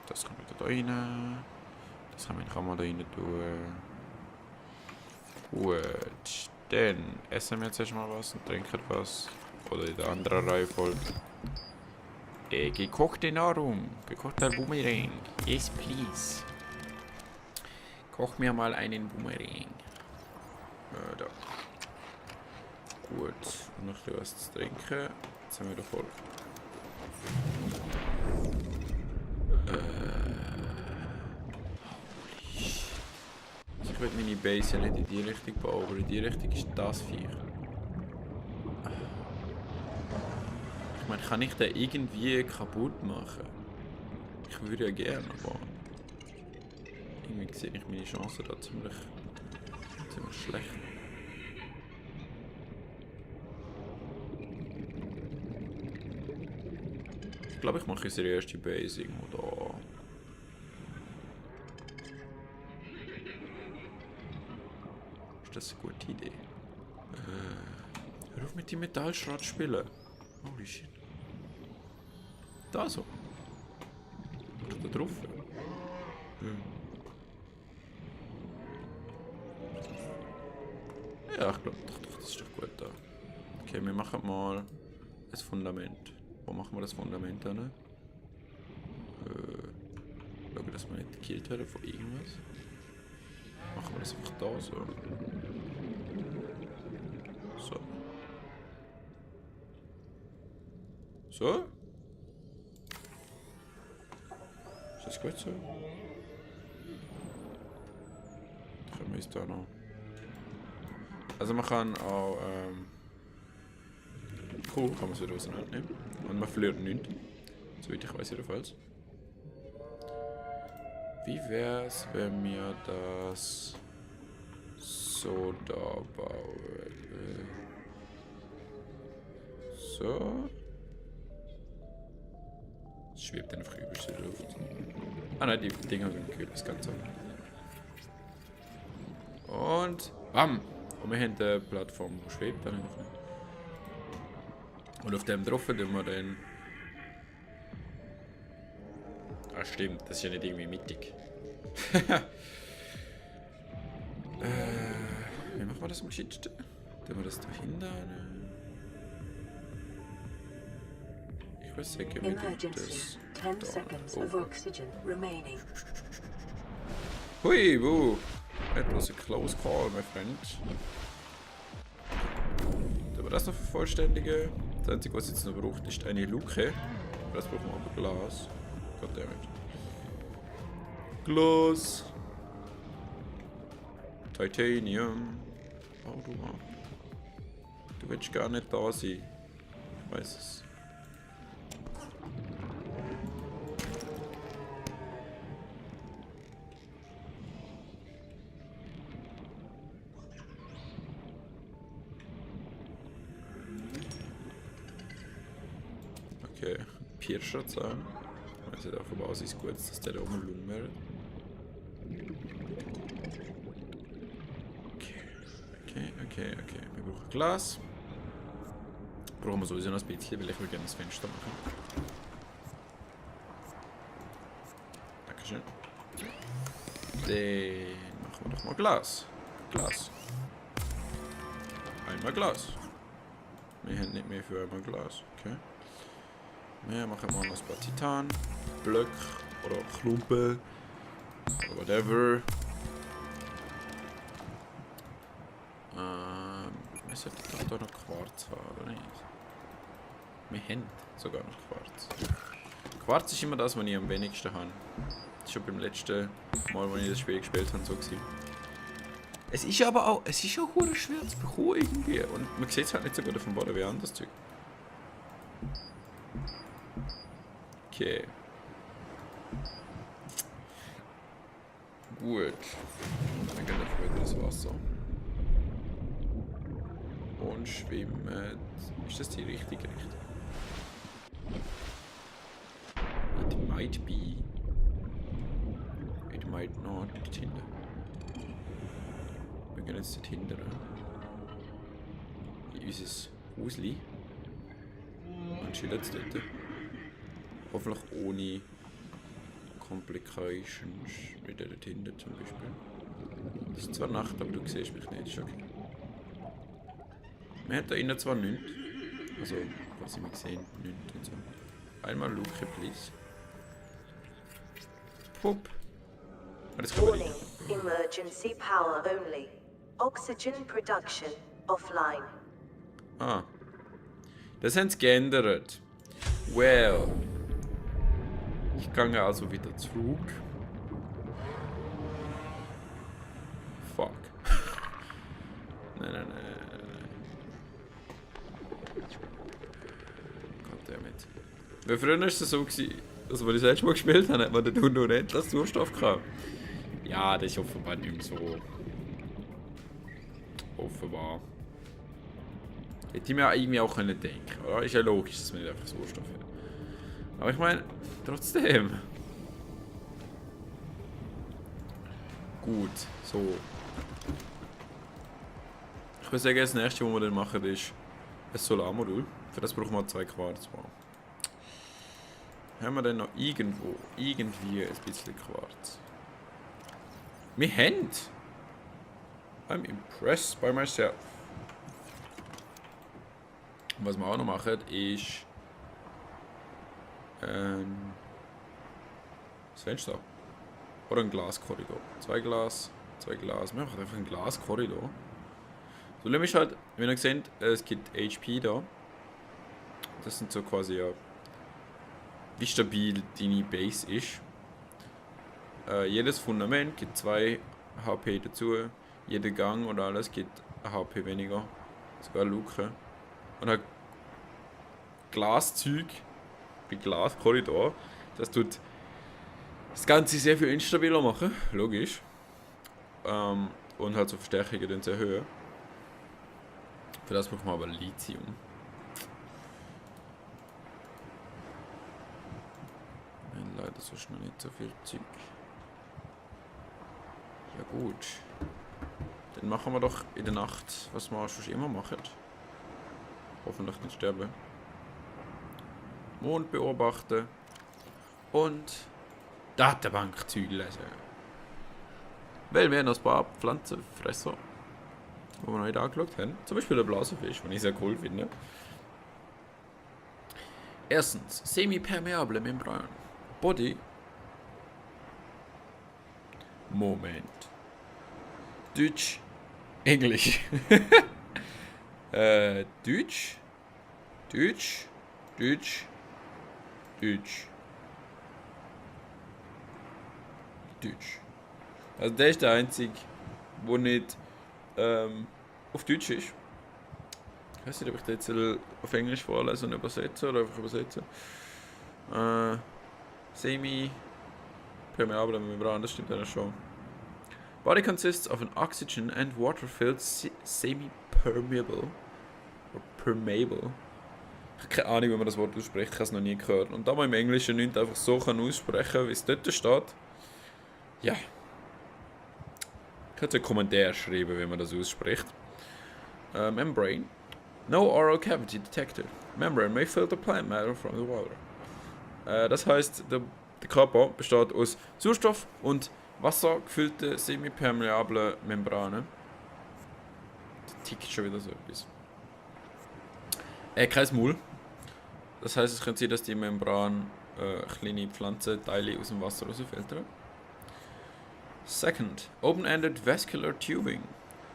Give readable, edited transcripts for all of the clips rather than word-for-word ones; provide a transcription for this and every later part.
das kann wieder da rein. Das kann man da rein tun. Gut. Dann essen wir jetzt erstmal was und trinken was. Oder in der anderen Reihenfolge. Gekochte Nahrung. Gekochter Boomerang. Yes, please. Koch mir mal einen Boomerang. Da. Gut. Und noch etwas zu trinken. Jetzt haben wir da voll. Ich will meine Base ja nicht in die Richtung bauen, aber in die Richtung ist das Viech. Ich meine, kann ich den irgendwie kaputt machen? Ich würde ja gerne, aber irgendwie sehe ich meine Chancen da ziemlich schlecht. Ich glaube, ich mache unsere erste Base irgendwo da. Ist das eine gute Idee? Hör auf mit dem Metallschrott spielen. Holy shit. Da so. Oder da drauf. Ja, ich glaube doch, das ist doch gut da. Okay, wir machen mal das Fundament. Wo machen wir das Fundament dann? Schauen, dass wir nicht gekillt werden von irgendwas. Machen wir das einfach da so. So. So? Ist das gut so? Dann können wir es da noch. Also man kann auch cool, kann man es wieder auseinandernehmen. Und man verliert nichts. Soweit ich weiß jedenfalls. Wie wär's, wenn wir das so da bauen? So. Es schwebt einfach übelst in der Luft. Ah nein, die Dinger sind gekühlt, das Ganze. Und bam! Und wir haben eine Plattform, die schwebt dann einfach. Und auf dem drauf tun wir dann. Ah stimmt, das ist ja nicht irgendwie mittig. Wie machen wir das am geschicktesten? Tun wir das dahinter? Ich weiß nicht, wie das Hui, wuh! That was a close call, my friend. Tun wir das noch vervollständigen? Das Einzige, was jetzt noch braucht, ist eine Luke. Das brauchen wir aber Glas. Goddammit. Glas. Titanium. Oh, du willst gar nicht da sein. Ich weiß es. Okay, Pierschutz an. Ich weiß nicht, auf der Basis gut, dass der da oben lummert. Okay. Wir brauchen Glas. Brauchen wir sowieso noch ein bisschen, weil ich will gerne das Fenster machen. Dankeschön. Dann machen wir doch mal Glas. Einmal Glas. Wir haben nicht mehr für einmal Glas. Okay. Wir machen mal noch ein paar Titan, Blöcke oder Klumpen oder whatever. Wir sollten doch da noch Quarz haben, oder nicht? Wir haben sogar noch Quarz. Quarz ist immer das, was ich am wenigsten habe. Das ist schon beim letzten Mal, als ich das Spiel gespielt habe, so gewesen. Es ist aber auch, es ist auch schwer zu bekommen irgendwie. Und man sieht es halt nicht so gut auf dem Boden wie anderes Zeug. Okay. Gut. Dann gehen wir wieder ins Wasser. Und schwimmen. Ist das die richtige Richtung? It might be. It might not. Dort hinten. Wir gehen jetzt dort hinten. In unser Hausli. Und chillen jetzt dort. Hoffentlich ohne Complications, wie der dort hinten zum Beispiel. Es ist zwar Nacht, aber du siehst mich nicht, ist okay. Wir haben da innen zwar nichts. Also, quasi wir sehen nichts und so. Einmal Luke, please. Pup. Das kann man Warning, emergency power only. Oxygen production offline. Ah. Das haben sie geändert. Well. Ich gehe also wieder zurück. Fuck. Nein. Goddammit. Weil früher war es so, also als wir das letzte Mal gespielt haben, hat man den Hund unendlich Sauerstoff gehabt. Ja, das ist offenbar nicht mehr so. Offenbar. Hätte ich mir irgendwie auch denken können, oder? Ist ja logisch, dass man nicht einfach Sauerstoff hat. Aber ich meine, trotzdem. Gut, so. Ich würde sagen, das nächste, was wir dann machen, ist ein Solarmodul. Für das brauchen wir 2 Quarz. Haben wir dann noch irgendwie ein bisschen Quarz? Wir haben! I'm impressed by myself. Und was wir auch noch machen, ist das Fenster. Oder ein Glaskorridor. 2 Glas. Wir machen einfach einen Glaskorridor. Das Problem ist halt, wie ihr seht, es gibt HP da. Das sind so quasi ja, wie stabil deine Base ist. Jedes Fundament gibt 2 HP dazu. Jeder Gang und alles gibt ein HP weniger. Sogar Luke. Und halt Glaszeug bei Glaskorridor. Das tut das Ganze sehr viel instabiler machen. Logisch. Und halt so Verstärkungen dann sehr erhöhen. Für das brauchen wir aber Lithium. Wir haben leider so schnell nicht so viel Zeug. Ja gut. Dann machen wir doch in der Nacht, was wir schon immer machen. Hoffentlich nicht sterben. Mond beobachten. Und Datenbankzeug lesen. Weil wir haben noch ein paar Pflanzenfresser, die wir noch nicht angeschaut haben. Zum Beispiel der Blasenfisch, den ich sehr cool finde. Erstens, semipermeable Membran. Body. Moment. Deutsch. Englisch. Deutsch. Also der ist der einzige, der nicht auf Deutsch ist. Ich weiß nicht, ob ich das jetzt auf Englisch vorlesen und übersetzen oder einfach übersetzen. Semi-permeable Membran, das stimmt ja schon. Body consists of an oxygen and water-filled semi-permeable or permeable. Ich habe keine Ahnung, wie man das Wort ausspricht, ich habe es noch nie gehört. Und da man im Englischen nicht einfach so aussprechen kann, wie es dort steht, ja. Ich könnte einen Kommentar schreiben, wie man das ausspricht. Membrane. No oral cavity detected. Membrane may filter plant matter from the water. Das heisst, der Körper besteht aus Sauerstoff und Wasser gefüllte semipermeable Membranen. Da tickt schon wieder so etwas. Kein Maul. Das heisst, es könnte sein, dass die Membran kleine Pflanzenteile aus dem Wasser rausfiltern. Second, open-ended vascular tubing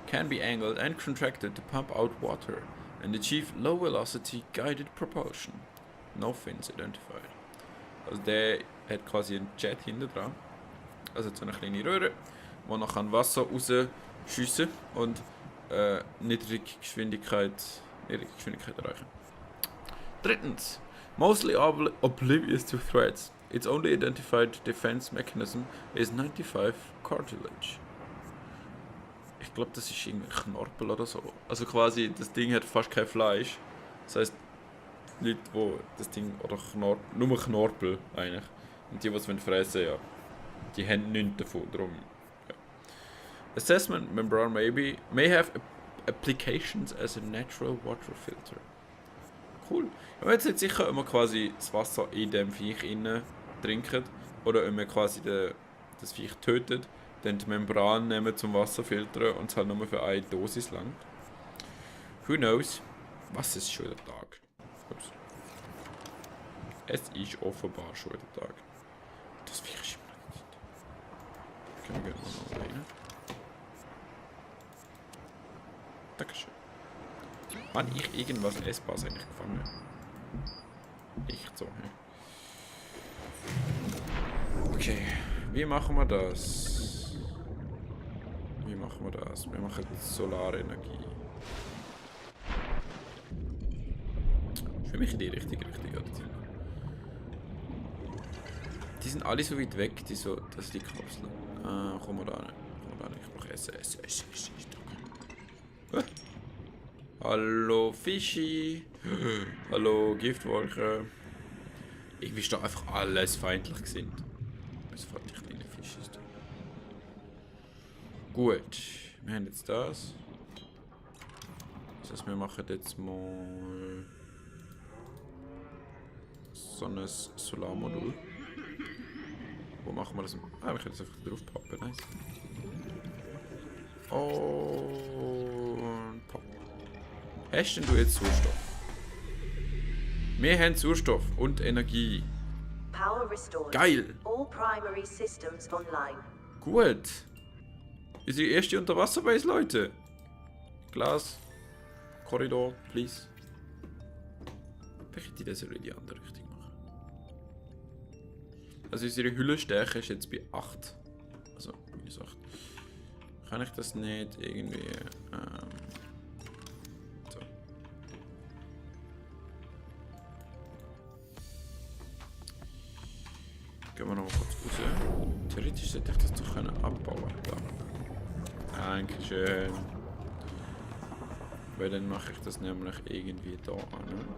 can be angled and contracted to pump out water and achieve low-velocity guided propulsion. No fins identified. Also der hat quasi einen Jet hinten dran. Also so eine kleine Röhre, wo noch Wasser rausschiessen und niedrige Geschwindigkeit erreichen. Drittens, mostly oblivious to threats. Its only identified defense mechanism is 95 cartilage. Ich glaube, das ist irgendwie Knorpel oder so. Also quasi, das Ding hat fast kein Fleisch. Das heisst, die Leute, die das Ding, oder nur Knorpel eigentlich. Und die, die es fressen, ja, die haben nichts davon. Darum, ja. Assessment membrane may have applications as a natural water filter. Cool. Ja, jetzt nicht sicher, ob man quasi das Wasser in dem Viech innen trinkt, Oder wenn man quasi das Viech tötet, dann die Membran nehmen zum Wasser filtern und es halt nur für eine Dosis langt. Who knows? Was ist schon der Tag? Ups. Es ist offenbar schon der Tag. Das Viech ist immer nicht. Können wir gerne noch rein. Dankeschön. Habe ich irgendwas Essbares eigentlich gefangen? Nicht so, ne? Okay, wie machen wir das? Wie machen wir das? Wir machen Solarenergie. Für mich in die richtige Richtung, oder? Die sind alle so weit weg, die so, dass die Kapseln. Komm mal da hin. Komm mal da hin. Ich brauche Essen. Hallo Fischi. Hallo Giftwolke. Irgendwie ist da einfach alles feindlich gesinnt. Das fand ich kleine Fische. Gut, wir haben jetzt das. Das heißt, wir machen jetzt mal so ein Solarmodul. Wo machen wir das? Ah, wir können es einfach drauf pappen. Nice. Und pop. Hast denn du jetzt Sauerstoff? Wir haben Sauerstoff und Energie. Power restored. Geil! All primary systems online. Gut. Unsere erste Unterwasserbase, Leute. Glas. Korridor, please. Vielleicht hätte ich das in die andere Richtung machen. Also unsere Hüllenstärke ist jetzt bei 8. Also, wie gesagt. Kann ich das nicht irgendwie... so. Gehen wir noch mal kurz raus. Theoretisch sollte ich das doch können abbauen. Da. Dankeschön. Weil dann mache ich das nämlich irgendwie da an.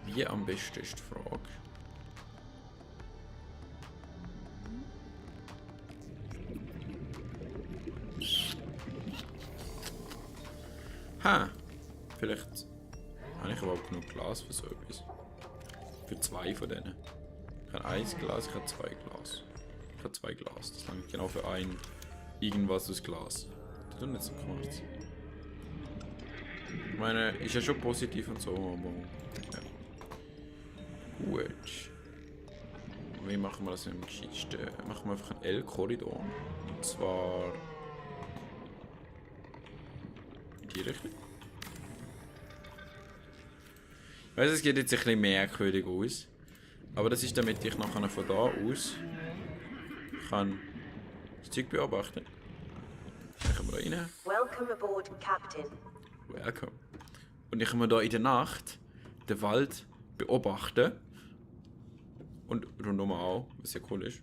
Wie am besten ist die Frage. Ha! Vielleicht habe ich überhaupt genug Glas für so etwas. Für 2 von denen. Ich habe 1 Glas, ich habe 2 Glas. Ich habe 2 Glas. Das langt genau für ein irgendwas aus Glas. Das tut nicht so Quarz. Ich meine, ist ja schon positiv und so, aber. Ja. Gut. Wie machen wir das im Geschichte? Machen wir einfach einen L-Korridor. Und zwar. In die Richtung. Ich weiss, es geht jetzt ein bisschen merkwürdig aus. Aber das ist, damit ich nachher von da aus kann das Zeug beobachten. Dann können wir da rein. Welcome aboard, Captain. Welcome. Und ich kann mir da in der Nacht den Wald beobachten. Und rundum auch, was ja cool ist.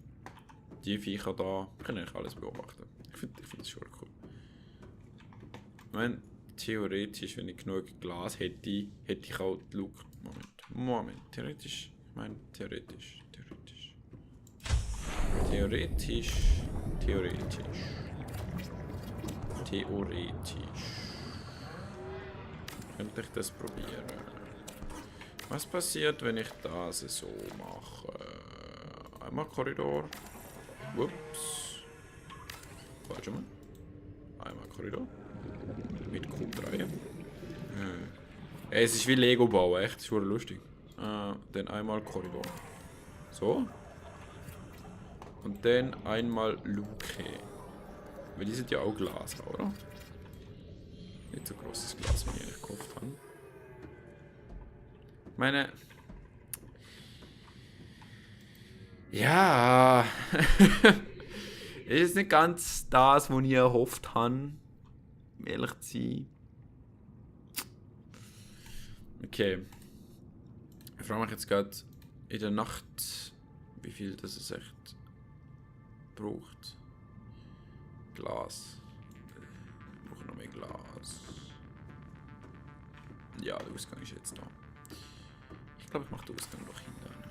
Die Viecher da können ich alles beobachten. Ich find das schon cool. Ich meine, theoretisch, wenn ich genug Glas hätte, hätte ich auch die Luke. Moment. Theoretisch. Ich meine, theoretisch. Könnte ich das probieren? Was passiert, wenn ich das so mache? Einmal Korridor. Ups. Warte mal. Einmal Korridor. Mit Q3. Es ist wie Lego bauen, echt. Das ist schon lustig. Dann einmal Korridor. So. Und dann einmal Luke. Weil die sind ja auch Glas, oder? Nicht so großes Glas, wie ich eigentlich gehofft habe. Ich meine. Ja. Ist nicht ganz das, was ich erhofft habe. Um ehrlich zu sein. Okay. Ich frage mich jetzt gerade in der Nacht, wie viel das es echt braucht. Glas. Ich brauche noch mehr Glas. Ja, der Ausgang ist jetzt da. Ich glaube, ich mache den Ausgang doch hinten.